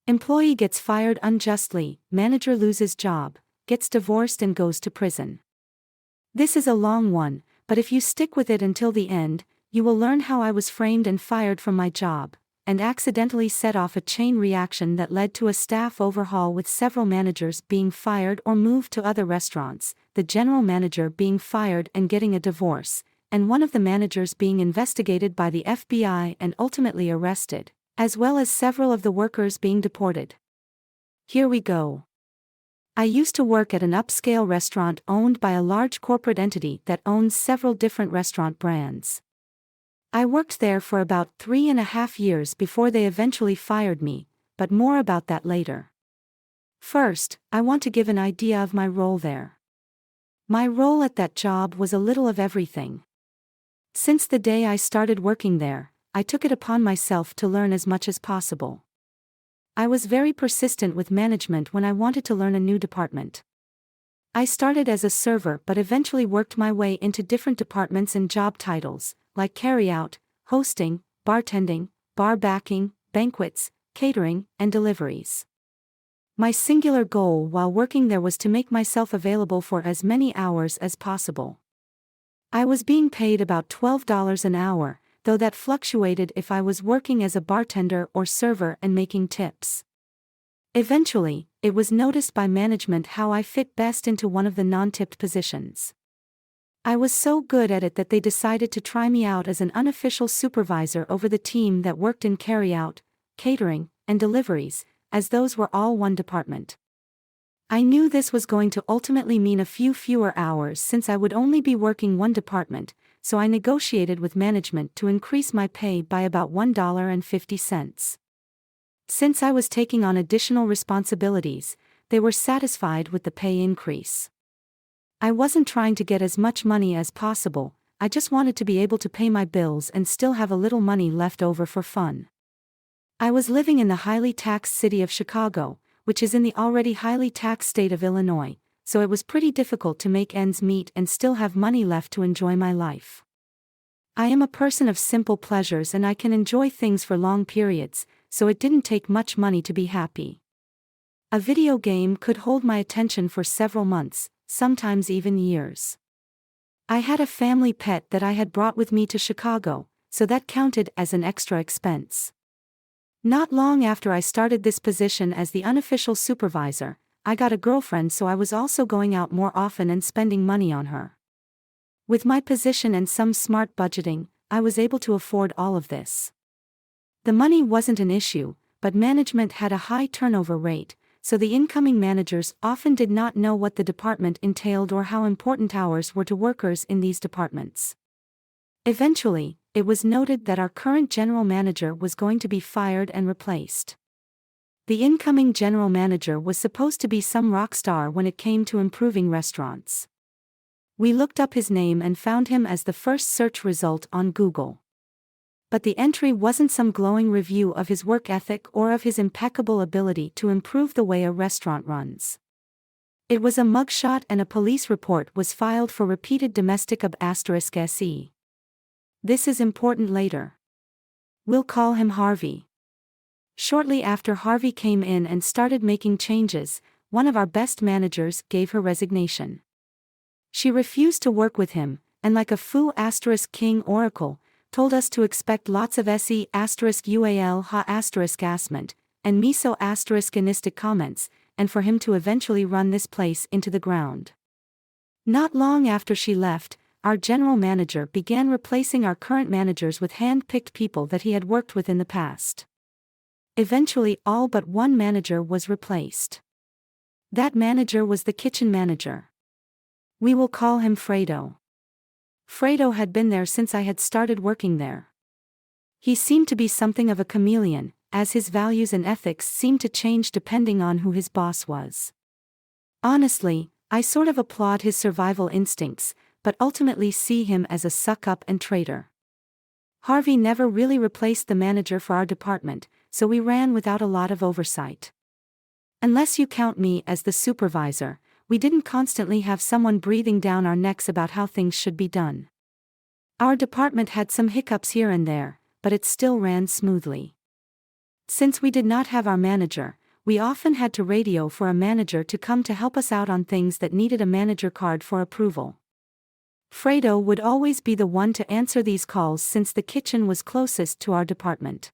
Employee gets fired unjustly, manager loses job, gets divorced and goes to prison. This is a long one, but if you stick with it until the end, you will learn how I was framed and fired from my job, and accidentally set off a chain reaction that led to a staff overhaul with several managers being fired or moved to other restaurants, the general manager being fired and getting a divorce, and one of the managers being investigated by the FBI and ultimately arrested, as well as several of the workers being deported. Here we go. I used to work at an upscale restaurant owned by a large corporate entity that owns several different restaurant brands. I worked there for about 3.5 years before they eventually fired me, but more about that later. First, I want to give an idea of my role there. My role at that job was a little of everything. Since the day I started working there, I took it upon myself to learn as much as possible. I was very persistent with management when I wanted to learn a new department. I started as a server but eventually worked my way into different departments and job titles, like carryout, hosting, bartending, bar backing, banquets, catering, and deliveries. My singular goal while working there was to make myself available for as many hours as possible. I was being paid about $12 an hour, though that fluctuated if I was working as a bartender or server and making tips. Eventually, it was noticed by management how I fit best into one of the non-tipped positions. I was so good at it that they decided to try me out as an unofficial supervisor over the team that worked in carryout, catering, and deliveries, as those were all one department. I knew this was going to ultimately mean a few fewer hours since I would only be working one department, so I negotiated with management to increase my pay by about $1.50. Since I was taking on additional responsibilities, they were satisfied with the pay increase. I wasn't trying to get as much money as possible, I just wanted to be able to pay my bills and still have a little money left over for fun. I was living in the highly taxed city of Chicago, which is in the already highly taxed state of Illinois, so it was pretty difficult to make ends meet and still have money left to enjoy my life. I am a person of simple pleasures and I can enjoy things for long periods, so it didn't take much money to be happy. A video game could hold my attention for several months, sometimes even years. I had a family pet that I had brought with me to Chicago, so that counted as an extra expense. Not long after I started this position as the unofficial supervisor, I got a girlfriend, so I was also going out more often and spending money on her. With my position and some smart budgeting, I was able to afford all of this. The money wasn't an issue, but management had a high turnover rate, so the incoming managers often did not know what the department entailed or how important hours were to workers in these departments. Eventually, it was noted that our current general manager was going to be fired and replaced. The incoming general manager was supposed to be some rock star when it came to improving restaurants. We looked up his name and found him as the first search result on Google. But the entry wasn't some glowing review of his work ethic or of his impeccable ability to improve the way a restaurant runs. It was a mugshot and a police report was filed for repeated domestic *SE. This is important later. We'll call him Harvey. Shortly after Harvey came in and started making changes, one of our best managers gave her resignation. She refused to work with him, and like a *king oracle, told us to expect lots of *ual**asment, and miso*anistic comments, and for him to eventually run this place into the ground. Not long after she left, our general manager began replacing our current managers with hand-picked people that he had worked with in the past. Eventually all but one manager was replaced. That manager was the kitchen manager. We will call him Fredo. Fredo had been there since I had started working there. He seemed to be something of a chameleon, as his values and ethics seemed to change depending on who his boss was. Honestly, I sort of applaud his survival instincts, but ultimately see him as a suck-up and traitor. Harvey never really replaced the manager for our department, so we ran without a lot of oversight. Unless you count me as the supervisor, we didn't constantly have someone breathing down our necks about how things should be done. Our department had some hiccups here and there, but it still ran smoothly. Since we did not have our manager, we often had to radio for a manager to come to help us out on things that needed a manager card for approval. Fredo would always be the one to answer these calls since the kitchen was closest to our department.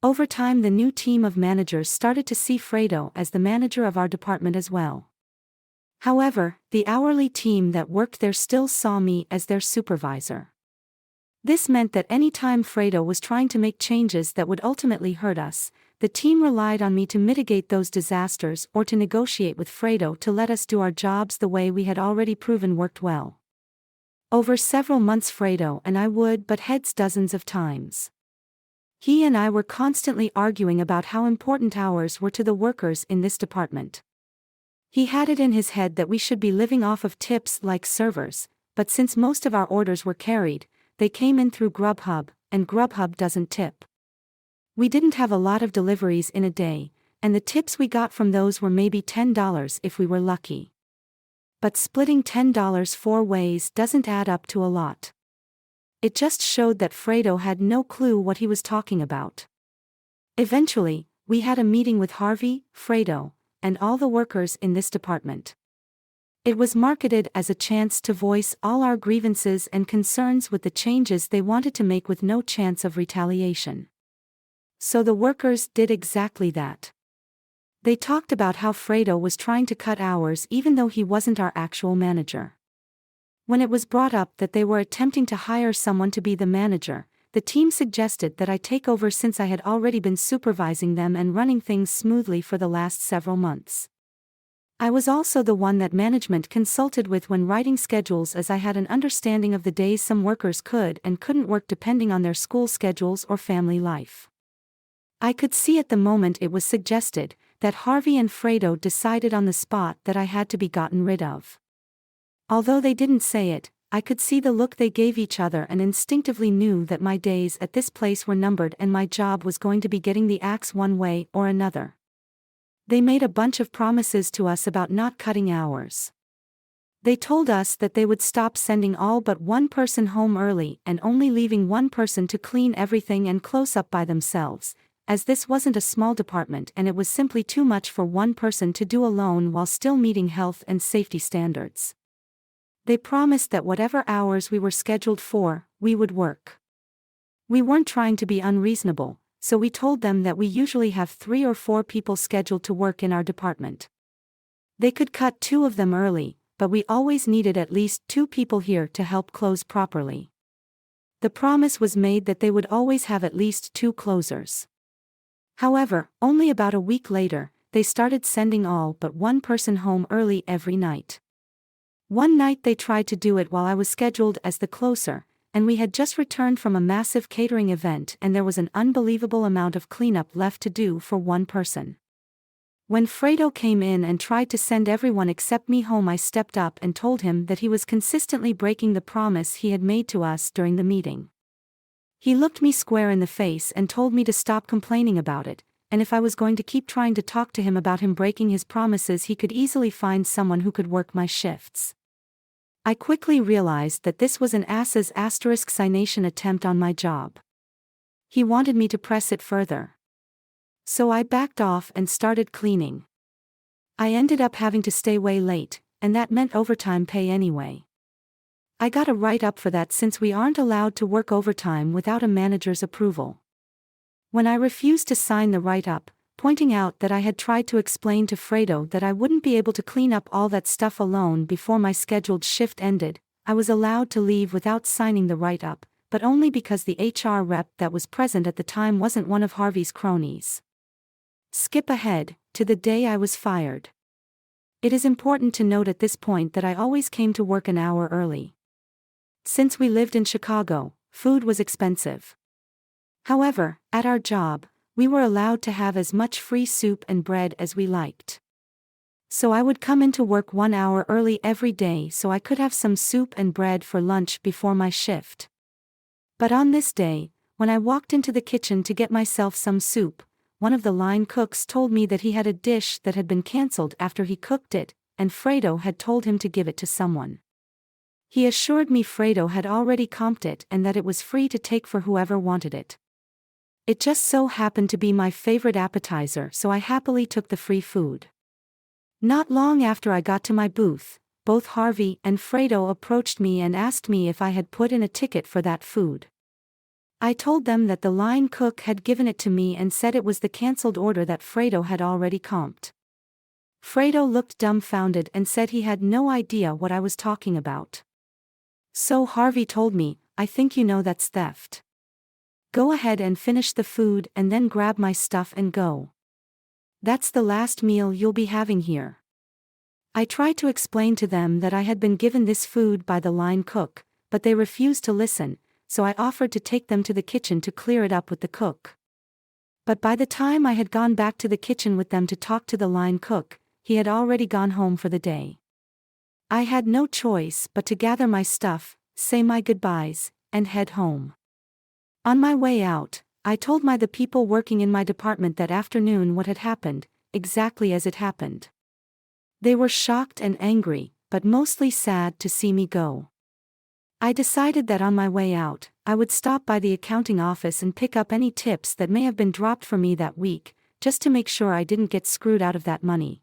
Over time, the new team of managers started to see Fredo as the manager of our department as well. However, the hourly team that worked there still saw me as their supervisor. This meant that any time Fredo was trying to make changes that would ultimately hurt us, the team relied on me to mitigate those disasters or to negotiate with Fredo to let us do our jobs the way we had already proven worked well. Over several months, Fredo and I would butt heads dozens of times. He and I were constantly arguing about how important hours were to the workers in this department. He had it in his head that we should be living off of tips like servers, but since most of our orders were carried, they came in through Grubhub, and Grubhub doesn't tip. We didn't have a lot of deliveries in a day, and the tips we got from those were maybe $10 if we were lucky. But splitting $10 four ways doesn't add up to a lot. It just showed that Fredo had no clue what he was talking about. Eventually, we had a meeting with Harvey, Fredo, and all the workers in this department. It was marketed as a chance to voice all our grievances and concerns with the changes they wanted to make with no chance of retaliation. So the workers did exactly that. They talked about how Fredo was trying to cut hours even though he wasn't our actual manager. When it was brought up that they were attempting to hire someone to be the manager, the team suggested that I take over since I had already been supervising them and running things smoothly for the last several months. I was also the one that management consulted with when writing schedules, as I had an understanding of the days some workers could and couldn't work depending on their school schedules or family life. I could see at the moment it was suggested that Harvey and Fredo decided on the spot that I had to be gotten rid of. Although they didn't say it, I could see the look they gave each other and instinctively knew that my days at this place were numbered and my job was going to be getting the axe one way or another. They made a bunch of promises to us about not cutting hours. They told us that they would stop sending all but one person home early and only leaving one person to clean everything and close up by themselves, as this wasn't a small department and it was simply too much for one person to do alone while still meeting health and safety standards. They promised that whatever hours we were scheduled for, we would work. We weren't trying to be unreasonable, so we told them that we usually have 3 or 4 people scheduled to work in our department. They could cut 2 of them early, but we always needed at least 2 people here to help close properly. The promise was made that they would always have at least 2 closers. However, only about a week later, they started sending all but one person home early every night. One night they tried to do it while I was scheduled as the closer, and we had just returned from a massive catering event and there was an unbelievable amount of cleanup left to do for one person. When Fredo came in and tried to send everyone except me home, I stepped up and told him that he was consistently breaking the promise he had made to us during the meeting. He looked me square in the face and told me to stop complaining about it, and if I was going to keep trying to talk to him about him breaking his promises, he could easily find someone who could work my shifts. I quickly realized that this was an ass's *signation attempt on my job. He wanted me to press it further. So I backed off and started cleaning. I ended up having to stay way late, and that meant overtime pay anyway. I got a write-up for that since we aren't allowed to work overtime without a manager's approval. When I refused to sign the write-up, pointing out that I had tried to explain to Fredo that I wouldn't be able to clean up all that stuff alone before my scheduled shift ended, I was allowed to leave without signing the write-up, but only because the HR rep that was present at the time wasn't one of Harvey's cronies. Skip ahead to the day I was fired. It is important to note at this point that I always came to work an hour early. Since we lived in Chicago, food was expensive. However, at our job, we were allowed to have as much free soup and bread as we liked. So I would come into work 1 hour early every day so I could have some soup and bread for lunch before my shift. But on this day, when I walked into the kitchen to get myself some soup, one of the line cooks told me that he had a dish that had been canceled after he cooked it, and Fredo had told him to give it to someone. He assured me Fredo had already comped it and that it was free to take for whoever wanted it. It just so happened to be my favorite appetizer, so I happily took the free food. Not long after I got to my booth, both Harvey and Fredo approached me and asked me if I had put in a ticket for that food. I told them that the line cook had given it to me and said it was the cancelled order that Fredo had already comped. Fredo looked dumbfounded and said he had no idea what I was talking about. So Harvey told me, "I think you know that's theft. Go ahead and finish the food and then grab my stuff and go. That's the last meal you'll be having here." I tried to explain to them that I had been given this food by the line cook, but they refused to listen, so I offered to take them to the kitchen to clear it up with the cook. But by the time I had gone back to the kitchen with them to talk to the line cook, he had already gone home for the day. I had no choice but to gather my stuff, say my goodbyes, and head home. On my way out, I told the people working in my department that afternoon what had happened, exactly as it happened. They were shocked and angry, but mostly sad to see me go. I decided that on my way out, I would stop by the accounting office and pick up any tips that may have been dropped for me that week, just to make sure I didn't get screwed out of that money.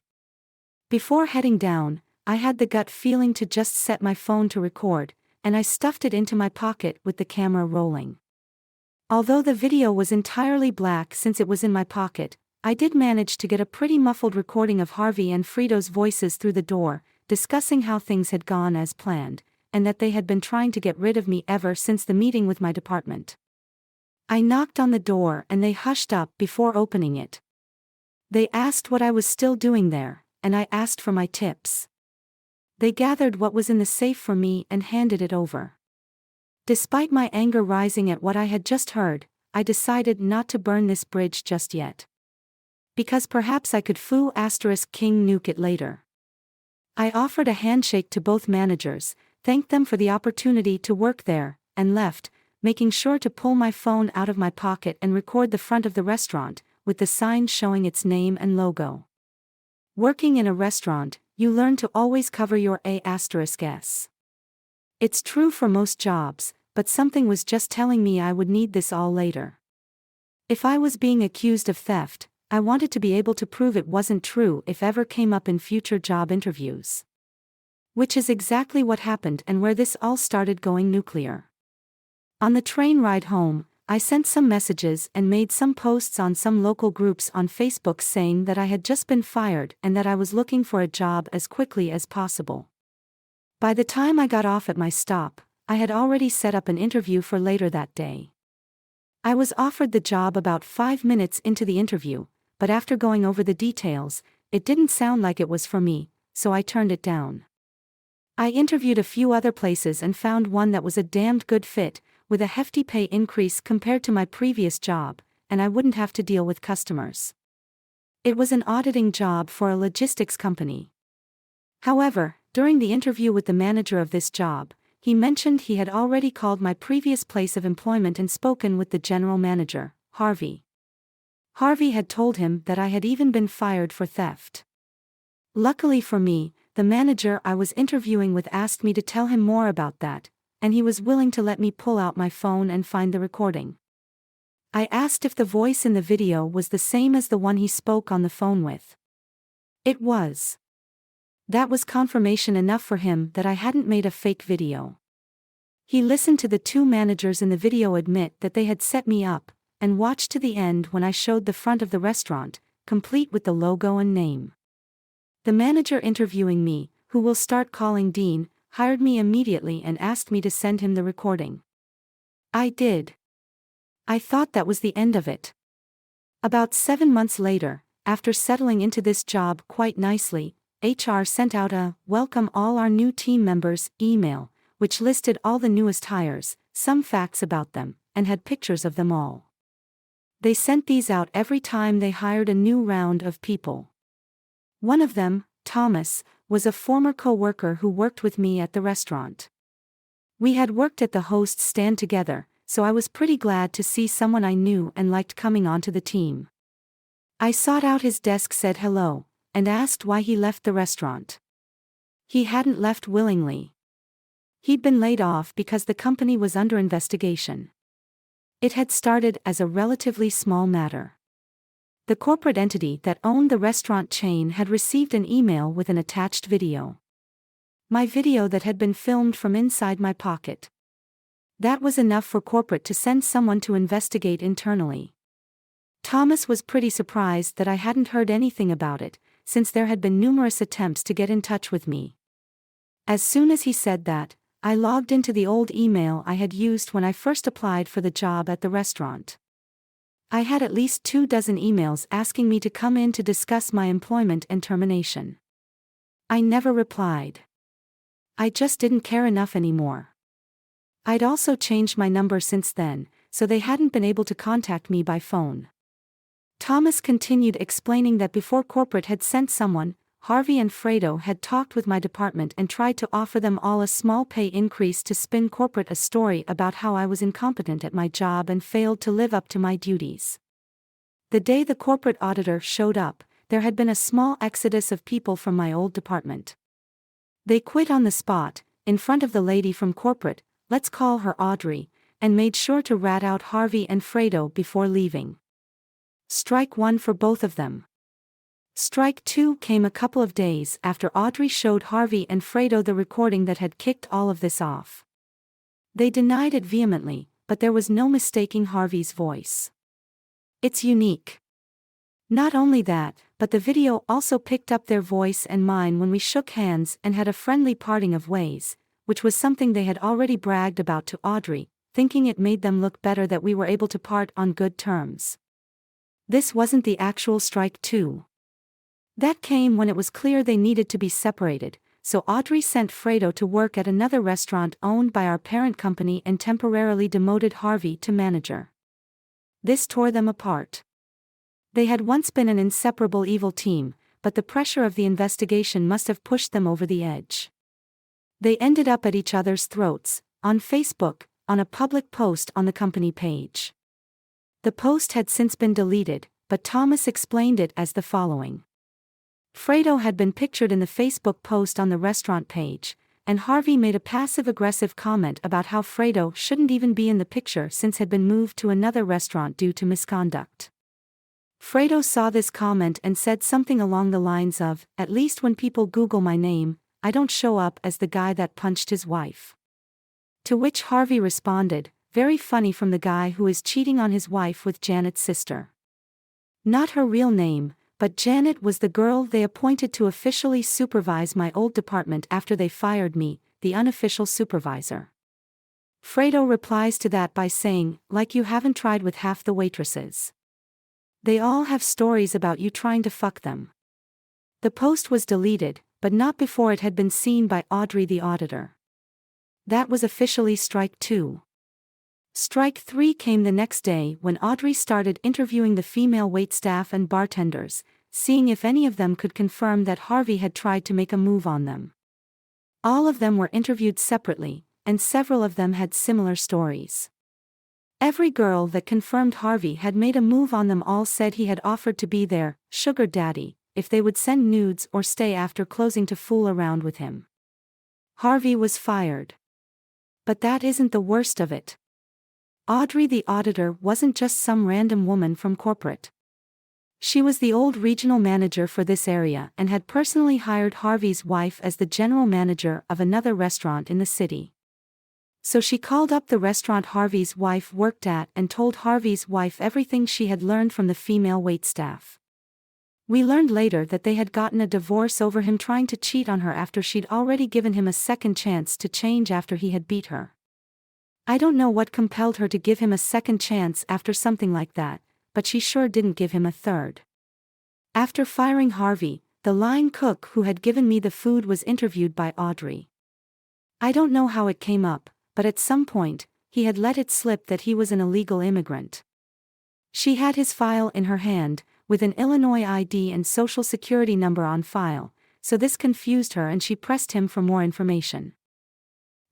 Before heading down, I had the gut feeling to just set my phone to record, and I stuffed it into my pocket with the camera rolling. Although the video was entirely black since it was in my pocket, I did manage to get a pretty muffled recording of Harvey and Fredo's voices through the door, discussing how things had gone as planned, and that they had been trying to get rid of me ever since the meeting with my department. I knocked on the door and they hushed up before opening it. They asked what I was still doing there, and I asked for my tips. They gathered what was in the safe for me and handed it over. Despite my anger rising at what I had just heard, I decided not to burn this bridge just yet. Because perhaps I could king nuke it later. I offered a handshake to both managers, thanked them for the opportunity to work there, and left, making sure to pull my phone out of my pocket and record the front of the restaurant, with the sign showing its name and logo. Working in a restaurant, you learn to always cover your A*S. It's true for most jobs, but something was just telling me I would need this all later. If I was being accused of theft, I wanted to be able to prove it wasn't true if ever came up in future job interviews. Which is exactly what happened and where this all started going nuclear. On the train ride home, I sent some messages and made some posts on some local groups on Facebook saying that I had just been fired and that I was looking for a job as quickly as possible. By the time I got off at my stop, I had already set up an interview for later that day. I was offered the job about 5 minutes into the interview, but after going over the details, it didn't sound like it was for me, so I turned it down. I interviewed a few other places and found one that was a damned good fit, with a hefty pay increase compared to my previous job, and I wouldn't have to deal with customers. It was an auditing job for a logistics company. However, during the interview with the manager of this job, he mentioned he had already called my previous place of employment and spoken with the general manager, Harvey. Harvey had told him that I had even been fired for theft. Luckily for me, the manager I was interviewing with asked me to tell him more about that, and he was willing to let me pull out my phone and find the recording. I asked if the voice in the video was the same as the one he spoke on the phone with. It was. That was confirmation enough for him that I hadn't made a fake video. He listened to the two managers in the video admit that they had set me up, and watched to the end when I showed the front of the restaurant, complete with the logo and name. The manager interviewing me, who we'll start calling Dean, hired me immediately and asked me to send him the recording. I did. I thought that was the end of it. About 7 months later, after settling into this job quite nicely, HR sent out a "Welcome all our new team members" email, which listed all the newest hires, some facts about them, and had pictures of them all. They sent these out every time they hired a new round of people. One of them, Thomas, was a former co-worker who worked with me at the restaurant. We had worked at the host stand together, so I was pretty glad to see someone I knew and liked coming onto the team. I sought out his desk, said hello, and asked why he left the restaurant. He hadn't left willingly. He'd been laid off because the company was under investigation. It had started as a relatively small matter. The corporate entity that owned the restaurant chain had received an email with an attached video. My video that had been filmed from inside my pocket. That was enough for corporate to send someone to investigate internally. Thomas was pretty surprised that I hadn't heard anything about it, since there had been numerous attempts to get in touch with me. As soon as he said that, I logged into the old email I had used when I first applied for the job at the restaurant. I had at least 24 emails asking me to come in to discuss my employment and termination. I never replied. I just didn't care enough anymore. I'd also changed my number since then, so they hadn't been able to contact me by phone. Thomas continued explaining that before corporate had sent someone, Harvey and Fredo had talked with my department and tried to offer them all a small pay increase to spin corporate a story about how I was incompetent at my job and failed to live up to my duties. The day the corporate auditor showed up, there had been a small exodus of people from my old department. They quit on the spot, in front of the lady from corporate, let's call her Audrey, and made sure to rat out Harvey and Fredo before leaving. Strike one for both of them. Strike two came a couple of days after Audrey showed Harvey and Fredo the recording that had kicked all of this off. They denied it vehemently, but there was no mistaking Harvey's voice. It's unique. Not only that, but the video also picked up their voice and mine when we shook hands and had a friendly parting of ways, which was something they had already bragged about to Audrey, thinking it made them look better that we were able to part on good terms. This wasn't the actual strike two. That came when it was clear they needed to be separated, so Audrey sent Fredo to work at another restaurant owned by our parent company and temporarily demoted Harvey to manager. This tore them apart. They had once been an inseparable evil team, but the pressure of the investigation must have pushed them over the edge. They ended up at each other's throats, on Facebook, on a public post on the company page. The post had since been deleted, but Thomas explained it as the following. Fredo had been pictured in the Facebook post on the restaurant page, and Harvey made a passive-aggressive comment about how Fredo shouldn't even be in the picture since had been moved to another restaurant due to misconduct. Fredo saw this comment and said something along the lines of, "At least when people Google my name, I don't show up as the guy that punched his wife." To which Harvey responded, "Very funny from the guy who is cheating on his wife with Janet's sister." Not her real name, but Janet was the girl they appointed to officially supervise my old department after they fired me, the unofficial supervisor. Fredo replies to that by saying, "Like you haven't tried with half the waitresses. They all have stories about you trying to fuck them." The post was deleted, but not before it had been seen by Audrey the auditor. That was officially strike two. Strike three came the next day when Audrey started interviewing the female waitstaff and bartenders, seeing if any of them could confirm that Harvey had tried to make a move on them. All of them were interviewed separately, and several of them had similar stories. Every girl that confirmed Harvey had made a move on them all said he had offered to be their sugar daddy if they would send nudes or stay after closing to fool around with him. Harvey was fired. But that isn't the worst of it. Audrey the auditor wasn't just some random woman from corporate. She was the old regional manager for this area and had personally hired Harvey's wife as the general manager of another restaurant in the city. So she called up the restaurant Harvey's wife worked at and told Harvey's wife everything she had learned from the female waitstaff. We learned later that they had gotten a divorce over him trying to cheat on her after she'd already given him a second chance to change after he had beat her. I don't know what compelled her to give him a second chance after something like that, but she sure didn't give him a third. After firing Harvey, the line cook who had given me the food was interviewed by Audrey. I don't know how it came up, but at some point, he had let it slip that he was an illegal immigrant. She had his file in her hand, with an Illinois ID and social security number on file, so this confused her and she pressed him for more information.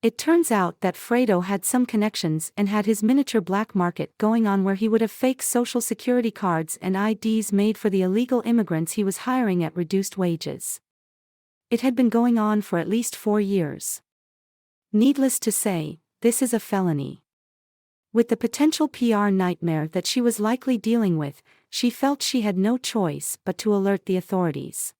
It turns out that Fredo had some connections and had his miniature black market going on where he would have fake social security cards and IDs made for the illegal immigrants he was hiring at reduced wages. It had been going on for at least 4 years. Needless to say, this is a felony. With the potential PR nightmare that she was likely dealing with, she felt she had no choice but to alert the authorities.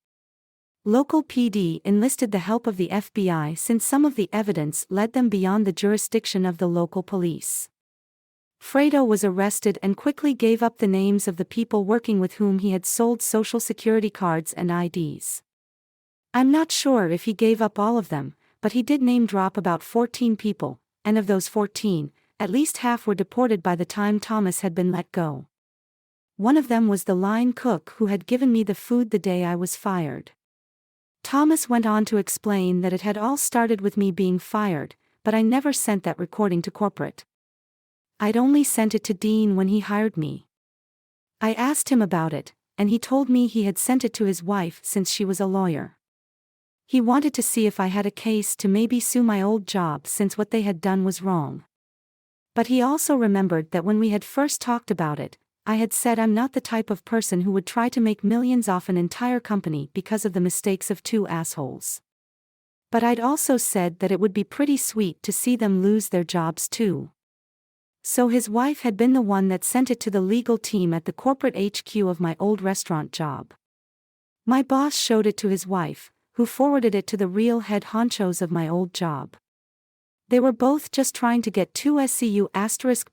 Local PD enlisted the help of the FBI since some of the evidence led them beyond the jurisdiction of the local police. Fredo was arrested and quickly gave up the names of the people working with whom he had sold social security cards and IDs. I'm not sure if he gave up all of them, but he did name drop about 14 people, and of those 14, at least half were deported by the time Thomas had been let go. One of them was the line cook who had given me the food the day I was fired. Thomas went on to explain that it had all started with me being fired, but I never sent that recording to corporate. I'd only sent it to Dean when he hired me. I asked him about it, and he told me he had sent it to his wife since she was a lawyer. He wanted to see if I had a case to maybe sue my old job since what they had done was wrong. But he also remembered that when we had first talked about it, I had said I'm not the type of person who would try to make millions off an entire company because of the mistakes of two assholes. But I'd also said that it would be pretty sweet to see them lose their jobs too. So his wife had been the one that sent it to the legal team at the corporate HQ of my old restaurant job. My boss showed it to his wife, who forwarded it to the real head honchos of my old job. They were both just trying to get two SCU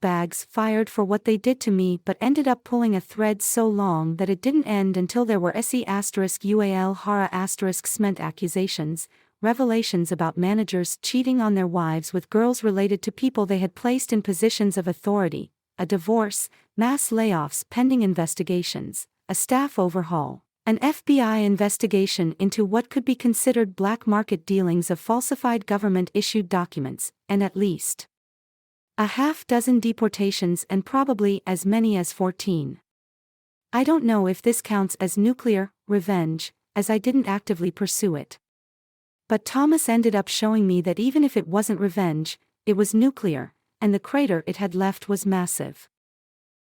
* bags fired for what they did to me, but ended up pulling a thread so long that it didn't end until there were SE *UAL Hara *SMENT accusations, revelations about managers cheating on their wives with girls related to people they had placed in positions of authority, a divorce, mass layoffs pending investigations, a staff overhaul, an FBI investigation into what could be considered black market dealings of falsified government-issued documents, and at least a half-dozen deportations and probably as many as 14. I don't know if this counts as nuclear revenge, as I didn't actively pursue it. But Thomas ended up showing me that even if it wasn't revenge, it was nuclear, and the crater it had left was massive.